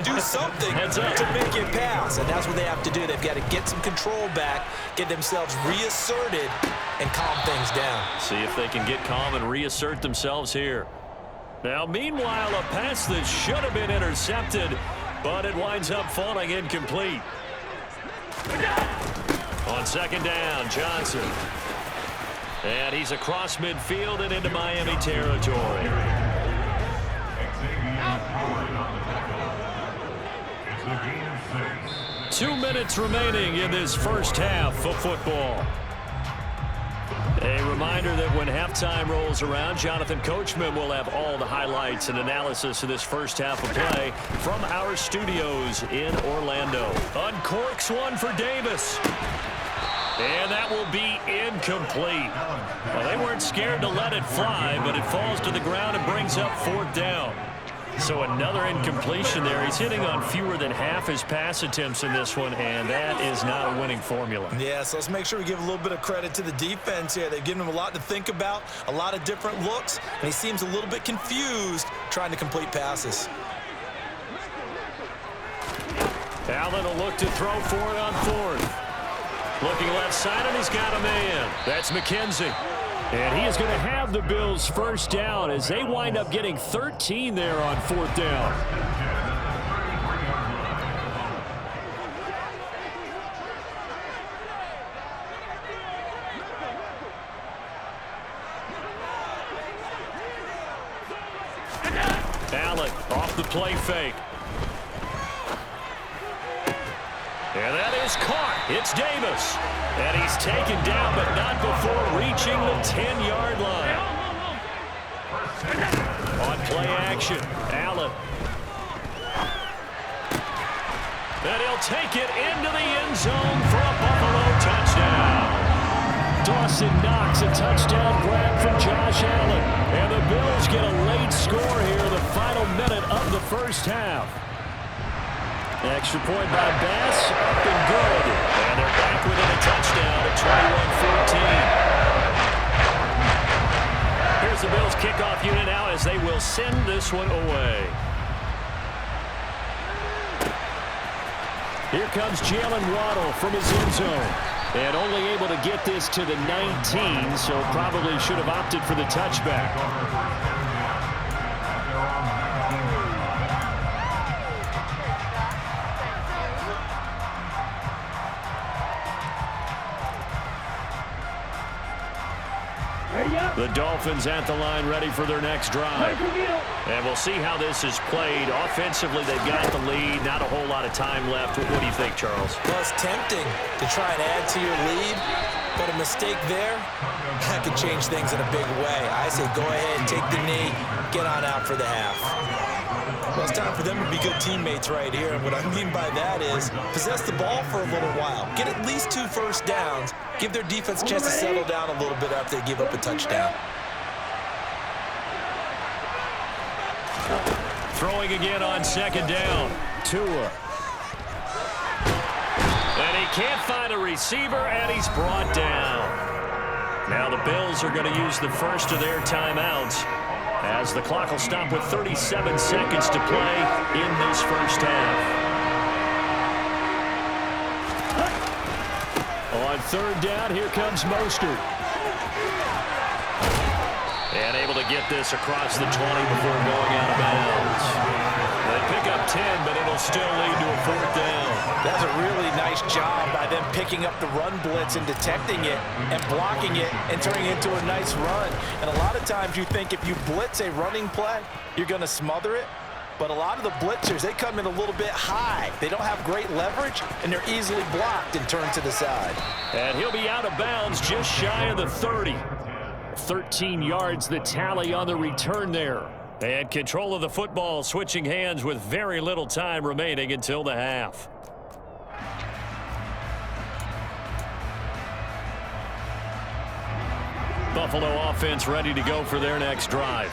do something to make it pass. And that's what they have to do. They've got to get some control back, get themselves reasserted, and calm things down. See if they can get calm and reassert themselves here. Now, meanwhile, a pass that should have been intercepted, but it winds up falling incomplete. On second down, Johnson. And he's across midfield and into Miami territory. 2 minutes remaining in this first half of football. A reminder that when halftime rolls around, Jonathan Coachman will have all the highlights and analysis of this first half of play from our studios in Orlando. Uncorks one for Davis. And that will be incomplete. Well, they weren't scared to let it fly, but it falls to the ground and brings up fourth down. So another incompletion there. He's hitting on fewer than half his pass attempts in this one, and that is not a winning formula. Yeah, so let's make sure we give a little bit of credit to the defense here. They've given him a lot to think about, a lot of different looks, and he seems a little bit confused trying to complete passes. Allen will look to throw for it on fourth. Looking left side, and he's got a man. That's McKenzie. And he is going to have the Bills first down as they wind up getting 13 there on fourth down. Allen off the play fake. And that is caught. It's Davis. And he's taken down, but not before reaching the 10-yard line. On play action, Allen. And he'll take it into the end zone for a Buffalo touchdown. Dawson Knox, a touchdown grab from Josh Allen. And the Bills get a late score here in the final minute of the first half. Extra point by Bass, up and good. And they're back within a touchdown at 21-14. Here's the Bills kickoff unit now as they will send this one away. Here comes Jalen Waddle from his end zone. And only able to get this to the 19, so probably should have opted for the touchback. The Dolphins at the line ready for their next drive. And we'll see how this is played. Offensively, they've got the lead. Not a whole lot of time left. What do you think, Charles? Well, it's tempting to try and add to your lead, but a mistake there, that could change things in a big way. I say go ahead, take the knee, get on out for the half. Well, it's time for them to be good teammates right here, and what I mean by that is possess the ball for a little while. Get at least 2 first downs. Give their defense a chance to settle down a little bit after they give up a touchdown. Throwing again on second down. Tua. And he can't find a receiver, and he's brought down. Now the Bills are going to use the first of their timeouts as the clock will stop with 37 seconds to play in this first half. On third down, here comes Mostert. And able to get this across the 20 before going out of bounds. They pick up 10, but it'll still lead to a fourth down. That's a really nice job by them picking up the run blitz and detecting it and blocking it and turning it into a nice run. And a lot of times you think if you blitz a running play, you're going to smother it. But a lot of the blitzers, they come in a little bit high. They don't have great leverage, and they're easily blocked and turned to the side. And he'll be out of bounds just shy of the 30. 13 yards the tally on the return there. And control of the football switching hands with very little time remaining until the half. Buffalo offense ready to go for their next drive.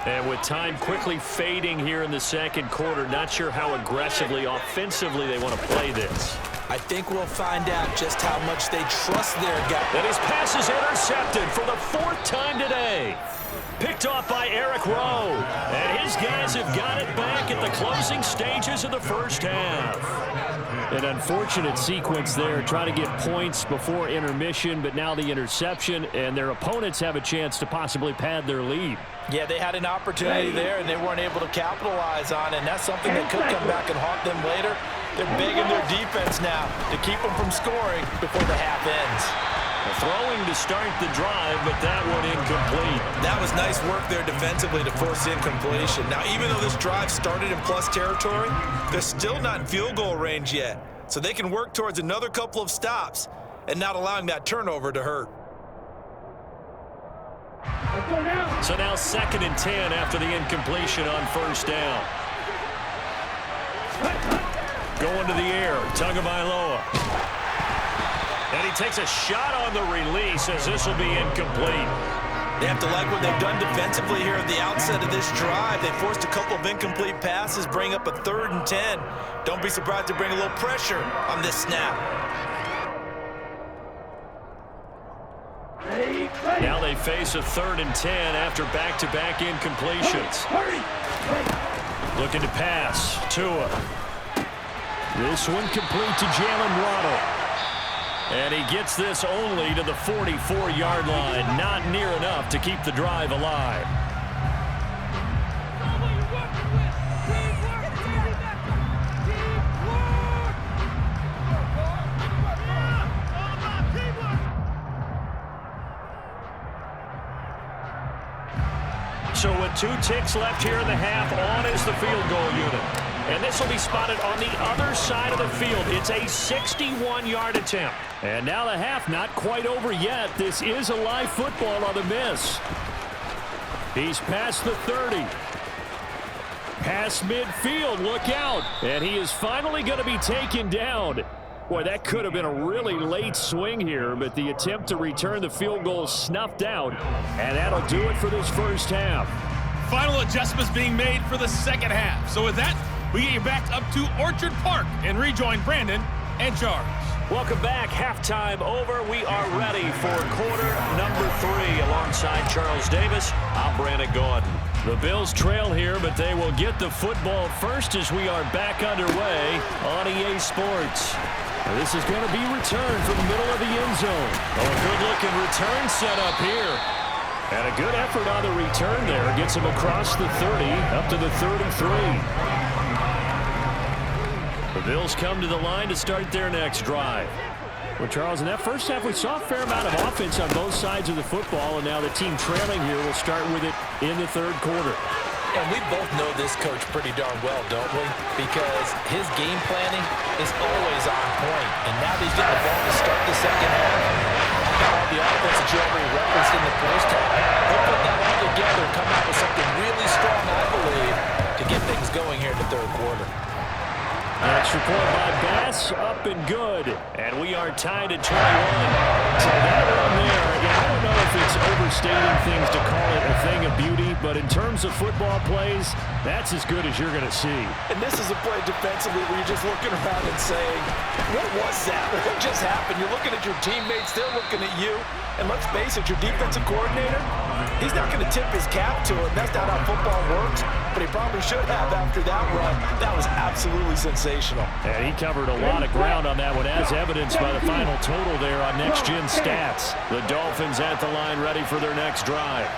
And with time quickly fading here in the second quarter, not sure how aggressively, offensively they want to play this. I think we'll find out just how much they trust their guy. And his pass is intercepted for the 4th time today. Picked off by Eric Rowe. And his guys have got it back at the closing stages of the first half. An unfortunate sequence there, trying to get points before intermission, but now the interception, and their opponents have a chance to possibly pad their lead. Yeah, they had an opportunity there, and they weren't able to capitalize on it, and that's something that could come back and haunt them later. They're begging their defense now to keep them from scoring before the half ends. Throwing to start the drive, but that one incomplete. That was nice work there defensively to force incompletion. Now, even though this drive started in plus territory, they're still not in field goal range yet. So they can work towards another couple of stops and not allowing that turnover to hurt. So now 2nd and 10 after the incompletion on first down. Going to the air, Tagovailoa. And he takes a shot on the release as this will be incomplete. They have to like what they've done defensively here at the outset of this drive. They forced a couple of incomplete passes, bring up a 3rd and 10. Don't be surprised to bring a little pressure on this snap. Now they face a 3rd and 10 after back-to-back incompletions. Looking to pass. Tua. This one complete to Jalen Waddle. And he gets this only to the 44-yard line. Not near enough to keep the drive alive. So with 2 ticks left here in the half, on is the field goal unit. And this will be spotted on the other side of the field. It's a 61-yard attempt. And now the half not quite over yet. This is a live football on the miss. He's past the 30. Past midfield, look out. And he is finally going to be taken down. Boy, that could have been a really late swing here, but the attempt to return the field goal snuffed out. And that'll do it for this first half. Final adjustments being made for the second half. So with that, we get you back up to Orchard Park and rejoin Brandon and Charles. Welcome back. Halftime over. We are ready for quarter number 3. Alongside Charles Davis, I'm Brandon Gordon. The Bills trail here, but they will get the football first as we are back underway on EA Sports. This is going to be returned from the middle of the end zone. Oh, a good-looking return set up here. And a good effort on the return there. Gets him across the 30, up to the 33. The Bills come to the line to start their next drive. Well, Charles, in that first half, we saw a fair amount of offense on both sides of the football, and now the team trailing here will start with it in the third quarter. And we both know this coach pretty darn well, don't we? Because his game planning is always on point. And now that he's getting the ball to start the second half, all the offense that you already referenced in the first half, he'll put that all together and come out with something really strong, I believe, to get things going here in the third quarter. Extra point by Bass, up and good. And we are tied at 21. So that one there, I don't know if it's overstating things to call it a thing of beauty, but in terms of football plays, that's as good as you're going to see. And this is a play defensively where you're just looking around and saying, what was that? What just happened? You're looking at your teammates, they're looking at you. And let's face it, your defensive coordinator, he's not going to tip his cap to it. That's not how football works, but he probably should have after that run. That was absolutely sensational. And he covered a lot of ground on that one, as evidenced by the final total there on Next Gen Stats. The Dolphins at the line ready for their next drive.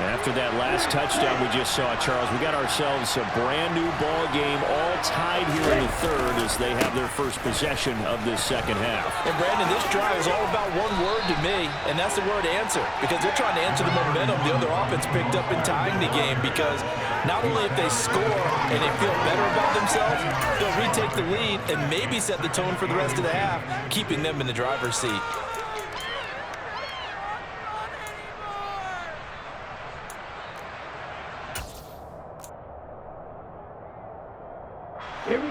After that last touchdown we just saw, Charles, we got ourselves a brand new ball game, all tied here in the third as they have their first possession of this second half. And Brandon, this drive is all about one word to me, and that's the word answer, because they're trying to answer the momentum the other offense picked up in tying the game, because not only if they score and they feel better about themselves, they'll retake the lead and maybe set the tone for the rest of the half, keeping them in the driver's seat.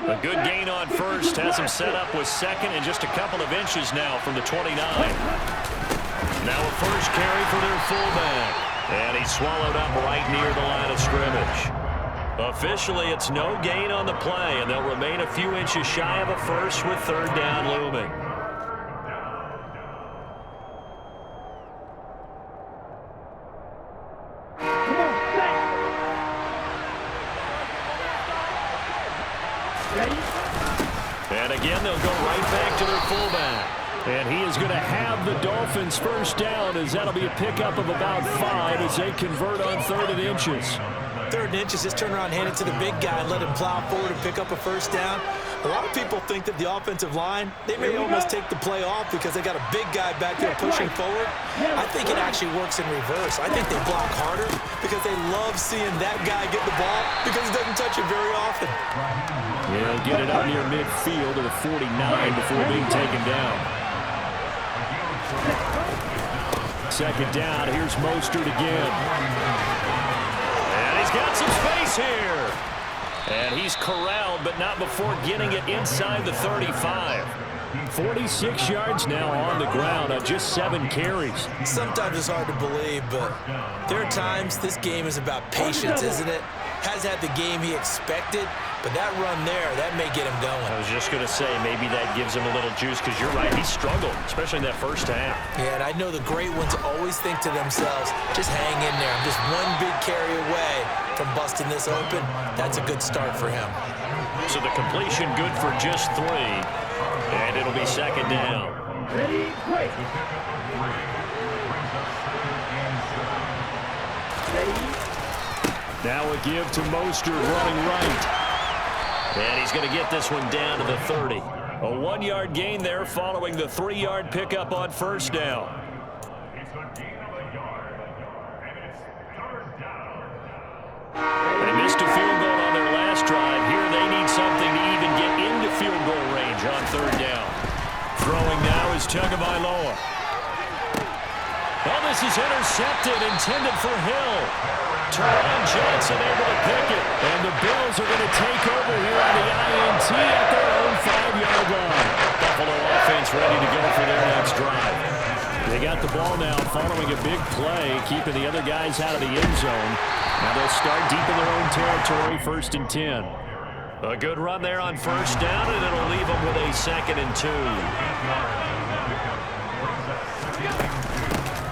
A good gain on first, has him set up with second and just a couple of inches now from the 29. Now a first carry for their fullback. And he's swallowed up right near the line of scrimmage. Officially, it's no gain on the play, and they'll remain a few inches shy of a first with third down looming. And again, they'll go right back to their fullback. And he is going to have the Dolphins first down, as that'll be a pickup of about 5 as they convert on 3rd and inches. 3rd and inches, just turn around, hand it to the big guy, and let him plow forward and pick up a first down. A lot of people think that the offensive line, they may almost take the play off because they got a big guy back there pushing forward. I think it actually works in reverse. I think they block harder because they love seeing that guy get the ball because he doesn't touch it very often. Yeah, he'll get it up near midfield to the 49 before being taken down. Second down, here's Mostert again. And he's got some space here. And he's corralled, but not before getting it inside the 35. 46 yards now on the ground on just 7 carries. Sometimes it's hard to believe, but there are times this game is about patience, isn't it? Has had the game he expected, but that run there, that may get him going. I was just going to say, maybe that gives him a little juice, because you're right, he struggled, especially in that first half. Yeah, and I know the great ones always think to themselves, just hang in there. I'm just one big carry away from busting this open. That's a good start for him. So the completion good for just 3, and it'll be second down. Ready, break. Now a give to Mostert running right. And he's going to get this one down to the 30. A 1-yard gain there following the 3-yard pickup on first down. They missed a field goal on their last drive. Here they need something to even get into field goal range on third down. Throwing now is Tagovailoa. Oh, this is intercepted, intended for Hill. Teron Johnson able to pick it. And the Bills are going to take over here on the INT at their own 5-yard line. Buffalo offense ready to go for their next drive. They got the ball now following a big play, keeping the other guys out of the end zone. Now they'll start deep in their own territory, 1st and 10. A good run there on first down, and it'll leave them with a 2nd and 2.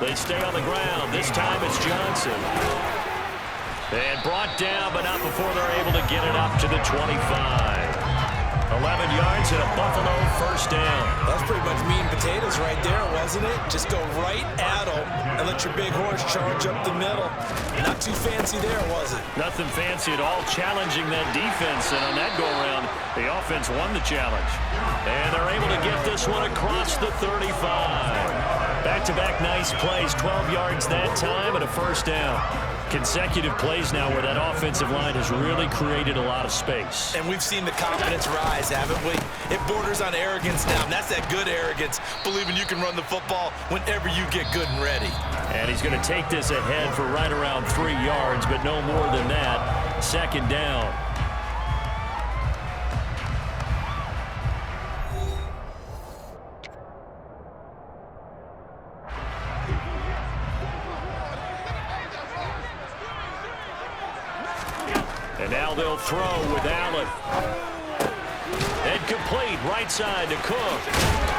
They stay on the ground. This time it's Johnson. And brought down, but not before they're able to get it up to the 25. 11 yards and a Buffalo first down. That's pretty much meat and potatoes right there, wasn't it? Just go right at them and let your big horse charge up the middle. Not too fancy there, was it? Nothing fancy at all, challenging that defense. And on that go-around, the offense won the challenge. And they're able to get this one across the 35. Back-to-back nice plays, 12 yards that time and a first down. Consecutive plays now where that offensive line has really created a lot of space. And we've seen the confidence rise, haven't we? It borders on arrogance now, and that's that good arrogance, believing you can run the football whenever you get good and ready. And he's going to take this ahead for right around 3 yards, but no more than that. Second down. And now they'll throw with Allen. And complete, right side to Cook.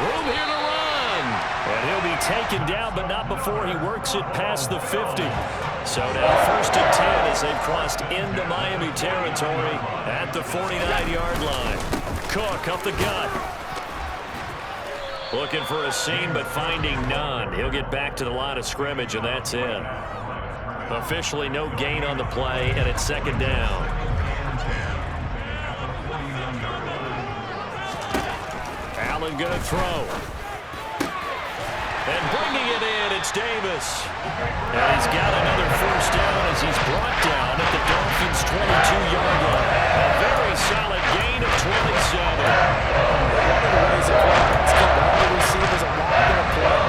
Room here to run. And he'll be taken down, but not before he works it past the 50. So now 1st and 10 as they've crossed into Miami territory at the 49-yard line. Cook up the gut. Looking for a seam, but finding none. He'll get back to the line of scrimmage, and that's it. Officially no gain on the play, and it's second down. Allen going to throw. And bringing it in, it's Davis. And he's got another first down as he's brought down at the Dolphins' 22-yard line. A very solid gain of 27. One of the ways that quarterbacks keep all the receivers are locked in a play.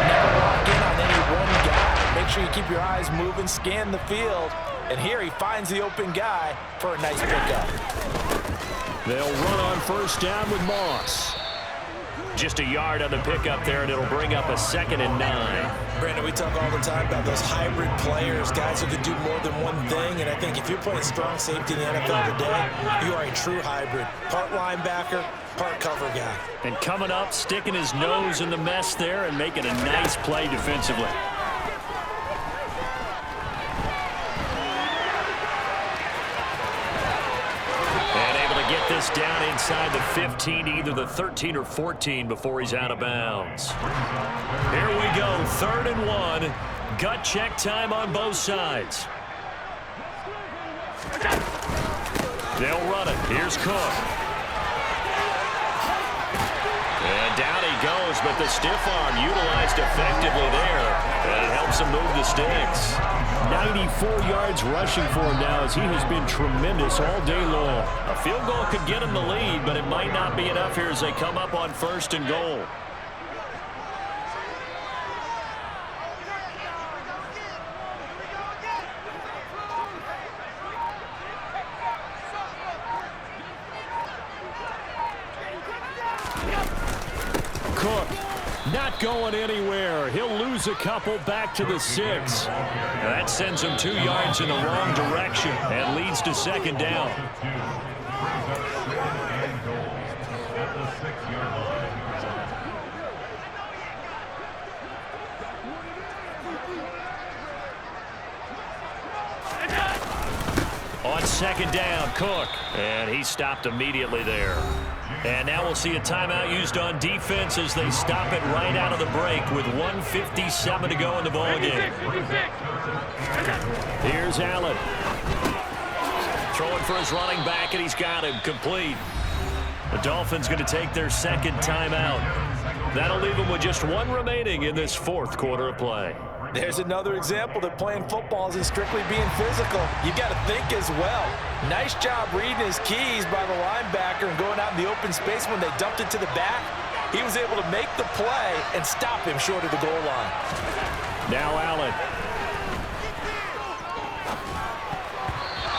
Never lock in on any one guy. Make sure you keep your eyes moving, scan the field. And here he finds the open guy for a nice pickup. They'll run on first down with Moss. Just a yard on the pickup there, and it'll bring up a 2nd and 9. Brandon, we talk all the time about those hybrid players, guys who can do more than one thing, and I think if you're playing strong safety in the NFL today, you are a true hybrid. Part linebacker, part cover guy. And coming up, sticking his nose in the mess there and making a nice play defensively. Get this down inside the 15, either the 13 or 14 before he's out of bounds. Here we go, 3rd and 1. Gut check time on both sides. They'll run it. Here's Cook. And down he goes, but the stiff arm utilized effectively there. And it helps him move the sticks. 94 yards rushing for him now as he has been tremendous all day long. A field goal could get him the lead, but it might not be enough here as they come up on 1st and goal. Cook not going anywhere. He'll lose a couple back to the 6. That sends him 2 yards in the wrong direction and leads to 2nd down. On 2nd down, Cook. And he stopped immediately there. And now we'll see a timeout used on defense as they stop it right out of the break with 1:57 to go in the ballgame. Here's Allen. Throwing for his running back, and he's got him complete. The Dolphins going to take their 2nd timeout. That'll leave them with just 1 remaining in this 4th quarter of play. There's another example that playing football isn't strictly being physical. You got to think as well. Nice job reading his keys by the linebacker and going out in the open space when they dumped it to the back. He was able to make the play and stop him short of the goal line. Now Allen.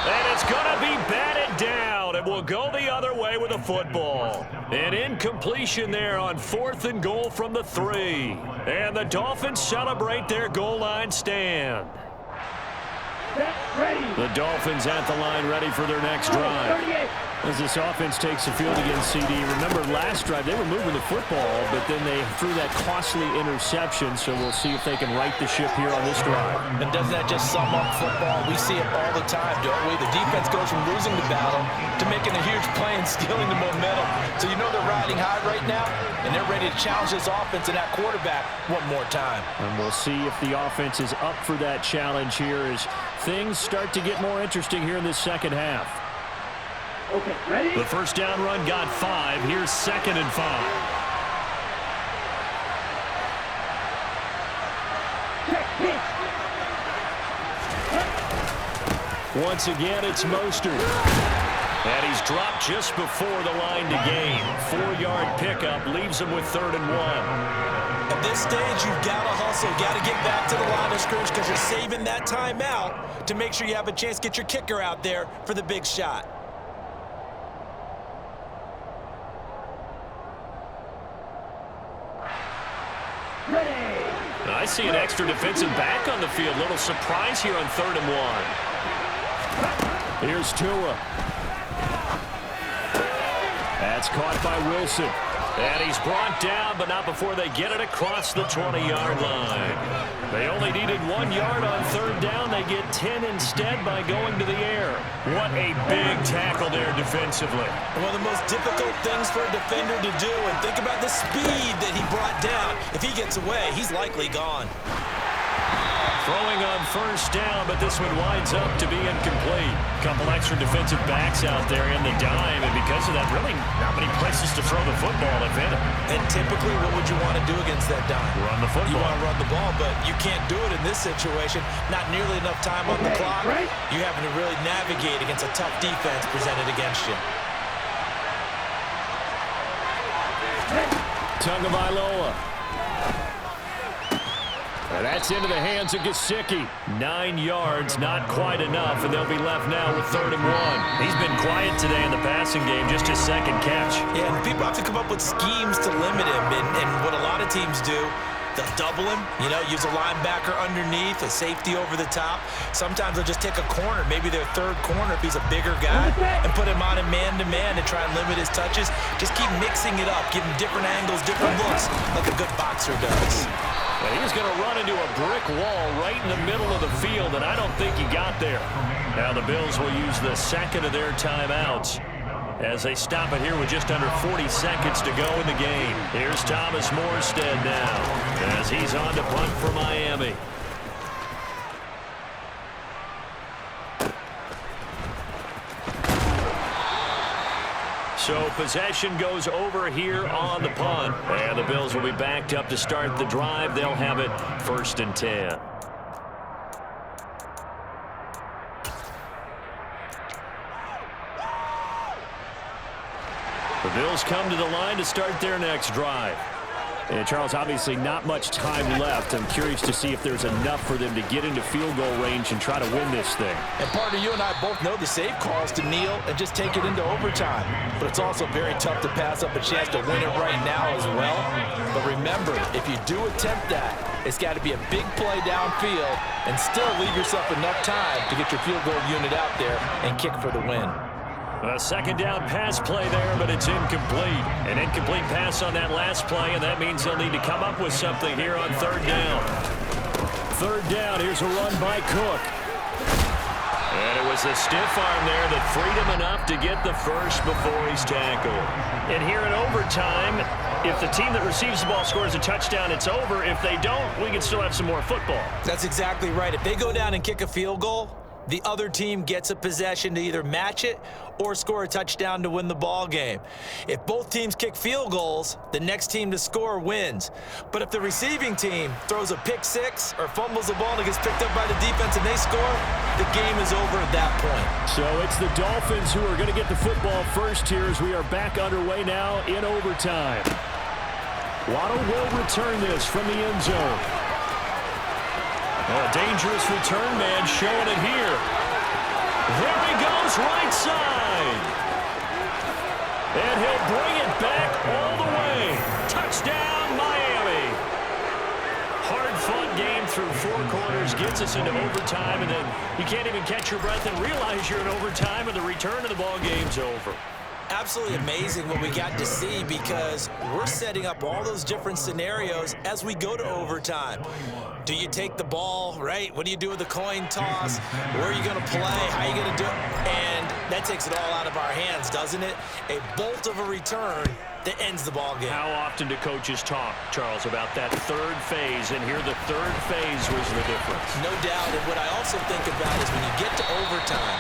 And it's going to be batted down, and we'll go the other way with a football. An incompletion there on 4th and goal from the 3. And the Dolphins celebrate their goal line stand. The Dolphins at the line ready for their next drive. As this offense takes the field against CD, remember last drive they were moving the football, but then they threw that costly interception, so we'll see if they can right the ship here on this drive. And doesn't that just sum up football? We see it all the time, don't we? The defense goes from losing the battle to making a huge play and stealing the momentum. So you know they're riding high right now, and they're ready to challenge this offense and that quarterback one more time. And we'll see if the offense is up for that challenge here as things start to get more interesting here in this 2nd half. Okay, ready? The 1st down run got 5. Here's 2nd and 5. Once again, it's Mostert. And he's dropped just before the line to gain. 4-yard pickup leaves him with 3rd and 1. At this stage, you've got to hustle. Got to get back to the line of scrimmage because you're saving that timeout to make sure you have a chance to get your kicker out there for the big shot. I see an extra defensive back on the field. Little surprise here on 3rd and 1. Here's Tua. That's caught by Wilson. And he's brought down, but not before they get it across the 20-yard line. They only needed 1 yard on 3rd down. They get 10 instead by going to the air. What a big tackle there defensively. One of the most difficult things for a defender to do, and think about the speed that he brought down. If he gets away, he's likely gone. Throwing on 1st down, but this one winds up to be incomplete. Couple extra defensive backs out there in the dime, and because of that, really not many places to throw the football, if any. And typically, what would you want to do against that dime? Run the football. You want to run the ball, but you can't do it in this situation. Not nearly enough time on the clock. You're having to really navigate against a tough defense presented against you. Tagovailoa. That's into the hands of Gesicki. 9 yards, not quite enough, and they'll be left now with 3rd and 1. He's been quiet today in the passing game, just his 2nd catch. Yeah, and people have to come up with schemes to limit him, and what a lot of teams do, they'll double him, use a linebacker underneath, a safety over the top. Sometimes they'll just take a corner, maybe their 3rd corner if he's a bigger guy, and put him on a man-to-man and try and limit his touches. Just keep mixing it up, give him different angles, different looks, like a good boxer does. And he's going to run into a brick wall right in the middle of the field, and I don't think he got there. Now the Bills will use the 2nd of their timeouts as they stop it here with just under 40 seconds to go in the game. Here's Thomas Morstead now as he's on to punt for Miami. So possession goes over here on the punt. And the Bills will be backed up to start the drive. They'll have it 1st and 10. The Bills come to the line to start their next drive. And Charles, obviously not much time left. I'm curious to see if there's enough for them to get into field goal range and try to win this thing. And partner, you and I both know the safe calls to kneel and just take it into overtime. But it's also very tough to pass up a chance to win it right now as well. But remember, if you do attempt that, it's got to be a big play downfield and still leave yourself enough time to get your field goal unit out there and kick for the win. A 2nd down pass play there, but it's incomplete. An incomplete pass on that last play, and that means they'll need to come up with something here on 3rd down. 3rd down, here's a run by Cook. And it was the stiff arm there that freed him enough to get the first before he's tackled. And here in overtime, if the team that receives the ball scores a touchdown, it's over. If they don't, we can still have some more football. That's exactly right. If they go down and kick a field goal, the other team gets a possession to either match it or score a touchdown to win the ball game. If both teams kick field goals, the next team to score wins. But if the receiving team throws a pick six or fumbles the ball and it gets picked up by the defense and they score, the game is over at that point. So it's the Dolphins who are going to get the football first here as we are back underway now in overtime. Waddle will return this from the end zone. A dangerous return man showing it here. There he goes, right side. And he'll bring it back all the way. Touchdown, Miami. Hard-fought game through 4 quarters gets us into overtime, and then you can't even catch your breath and realize you're in overtime, and the return of the ball game's over. Absolutely amazing what we got to see because we're setting up all those different scenarios as we go to overtime. Do you take the ball, right? What do you do with the coin toss? Where are you going to play? How are you going to do it? And that takes it all out of our hands, doesn't it? A bolt of a return that ends the ball game. How often do coaches talk, Charles, about that 3rd phase? And here the 3rd phase was the difference. No doubt. And what I also think about is when you get to overtime,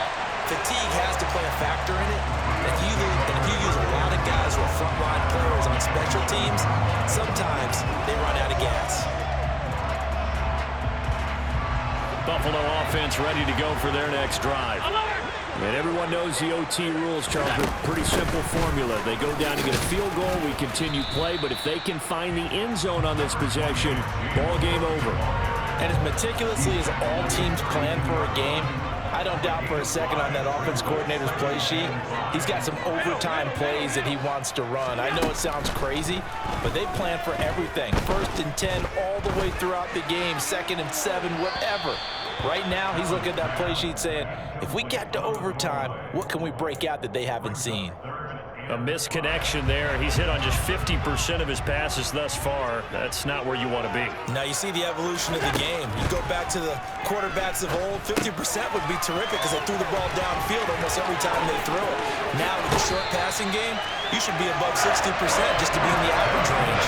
fatigue has to play a factor in it. And if you use a lot of guys who are frontline players on special teams, sometimes they run out of gas. Buffalo offense ready to go for their next drive. And everyone knows the OT rules, Charles. Pretty simple formula. They go down to get a field goal, we continue play, but if they can find the end zone on this possession, ball game over. And as meticulously as all teams plan for a game, I don't doubt for a second on that offense coordinator's play sheet, he's got some overtime plays that he wants to run. I know it sounds crazy, but they plan for everything. 1st and 10 all the way throughout the game, 2nd and 7, whatever. Right now, he's looking at that play sheet saying, if we get to overtime, what can we break out that they haven't seen? A misconnection there. He's hit on just 50% of his passes thus far. That's not where you want to be. Now you see the evolution of the game. You go back to the quarterbacks of old, 50% would be terrific because they threw the ball downfield almost every time they threw it. Now with the short passing game, you should be above 60% just to be in the average range.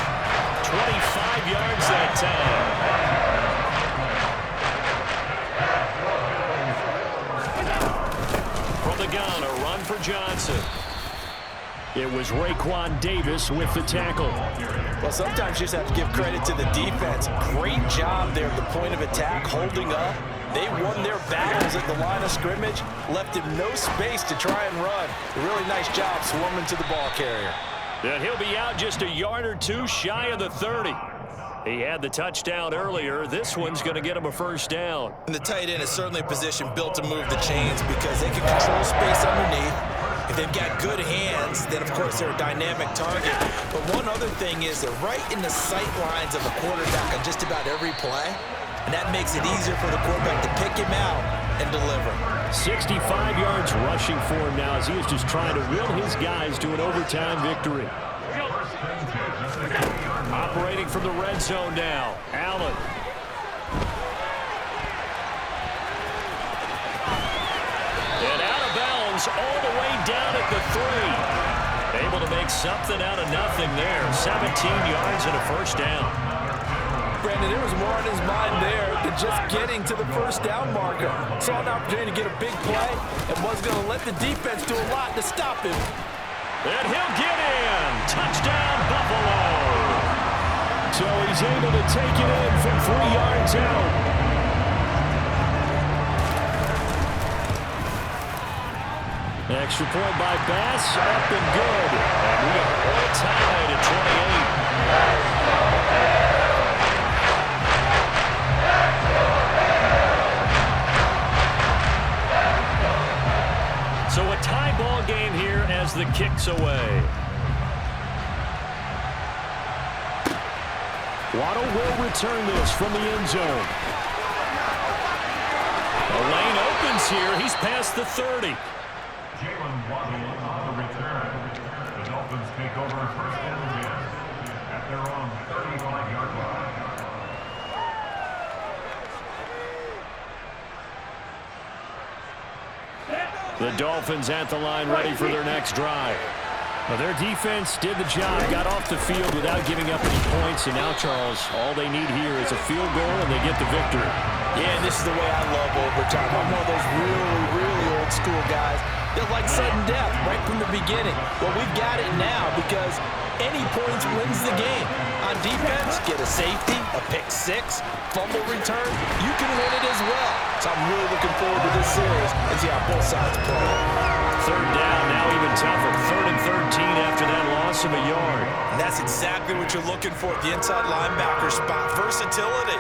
25 yards that time. From the gun, a run for Johnson. It was Raekwon Davis with the tackle. Well, sometimes you just have to give credit to the defense. Great job there at the point of attack, holding up. They won their battles at the line of scrimmage, left him no space to try and run. A really nice job swarming to the ball carrier. And he'll be out just a yard or two shy of the 30. He had the touchdown earlier. This one's going to get him a first down. And the tight end is certainly a position built to move the chains because they can control space underneath. If they've got good hands, then, of course, they're a dynamic target. But one other thing is they're right in the sight lines of a quarterback on just about every play, and that makes it easier for the quarterback to pick him out and deliver. 65 yards rushing for him now as he is just trying to will his guys to an overtime victory. Operating from the red zone now, Allen. And out of bounds all the way down at the 3. Able to make something out of nothing there. 17 yards and a first down. Brandon, there was more on his mind there than just getting to the first down marker. Saw an opportunity to get a big play and was going to let the defense do a lot to stop him. And he'll get in. Touchdown, Buffalo. So he's able to take it in from 3 yards out. Extra point by Bass, up and good. And we are all tied at 28. So a tie ball game here as the kick's away. Waddle will return this from the end zone. The lane opens here. He's past the 30. Jalen Waddle on the return. The Dolphins take over first and 10 at their own 35-yard line. The Dolphins at the line, ready for their next drive. Well, their defense did the job, got off the field without giving up any points, and now, Charles, all they need here is a field goal, and they get the victory. Yeah, and this is the way I love overtime. I'm one of those really old school guys that like sudden death right from the beginning. Well, we've got it now because any points wins the game. On defense, get a safety, a pick six, fumble return, you can win it as well. So I'm really looking forward to this series and see how both sides play. Third down, now even tougher. 3rd and 13 after that loss of a yard. And that's exactly what you're looking for at the inside linebacker spot. Versatility.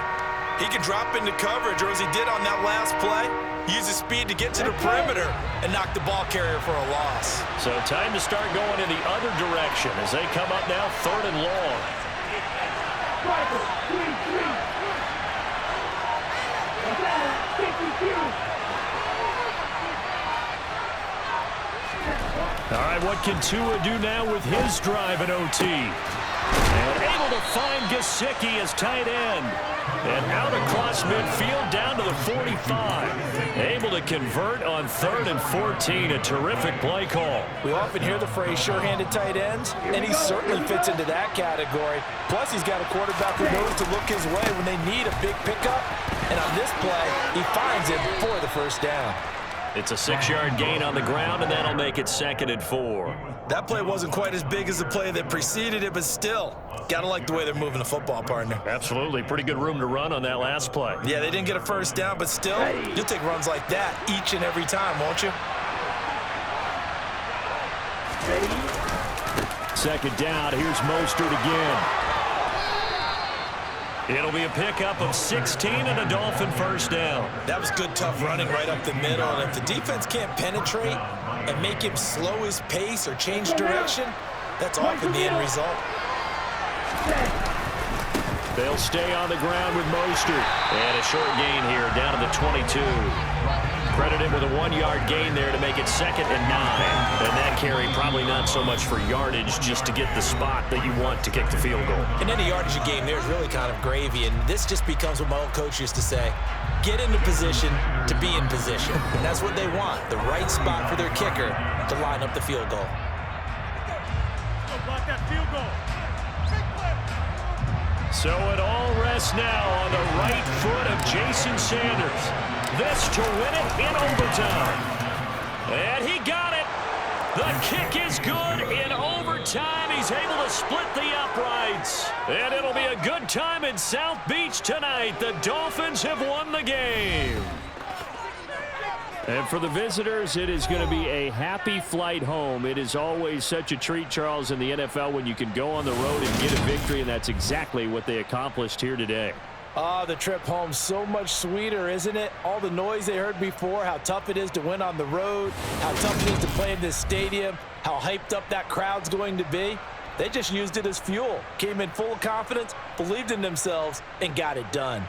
He can drop into coverage, or as he did on that last play, use his speed to get to the perimeter and knock the ball carrier for a loss. So time to start going in the other direction as they come up now 3rd and long. All right, what can Tua do now with his drive in OT? And able to find Gesicki as tight end. And out across midfield down to the 45. Able to convert on 3rd and 14. A terrific play call. We often hear the phrase sure-handed tight ends, and he certainly fits into that category. Plus, he's got a quarterback who knows to look his way when they need a big pickup. And on this play, he finds it for the first down. It's a 6-yard gain on the ground, and that'll make it 2nd and 4. That play wasn't quite as big as the play that preceded it, but still, gotta like the way they're moving the football, partner. Absolutely. Pretty good room to run on that last play. Yeah, they didn't get a first down, but still, you'll take runs like that each and every time, won't you? 2nd down. Here's Mostert again. It'll be a pickup of 16 and a Dolphin first down. That was good, tough running right up the middle. And if the defense can't penetrate and make him slow his pace or change direction, that's often the end result. They'll stay on the ground with Mostert. And a short gain here down to the 22. Credited with a 1-yard gain there to make it 2nd and 9. And that carry probably not so much for yardage, just to get the spot that you want to kick the field goal. In any yardage game, there's really kind of gravy, and this just becomes what my old coach used to say: get into position to be in position. And that's what they want, the right spot for their kicker to line up the field goal. Block that field goal. So it all rests now on the right foot of Jason Sanders. This to win it in overtime. And he got it. The kick is good in overtime. He's able to split the uprights. And it'll be a good time in South Beach tonight. The Dolphins have won the game. And for the visitors, it is going to be a happy flight home. It is always such a treat, Charles, in the NFL when you can go on the road and get a victory, and that's exactly what they accomplished here today. The trip home so much sweeter, isn't it? All the noise they heard before, how tough it is to win on the road, how tough it is to play in this stadium, how hyped up that crowd's going to be. They just used it as fuel, came in full of confidence, believed in themselves, and got it done.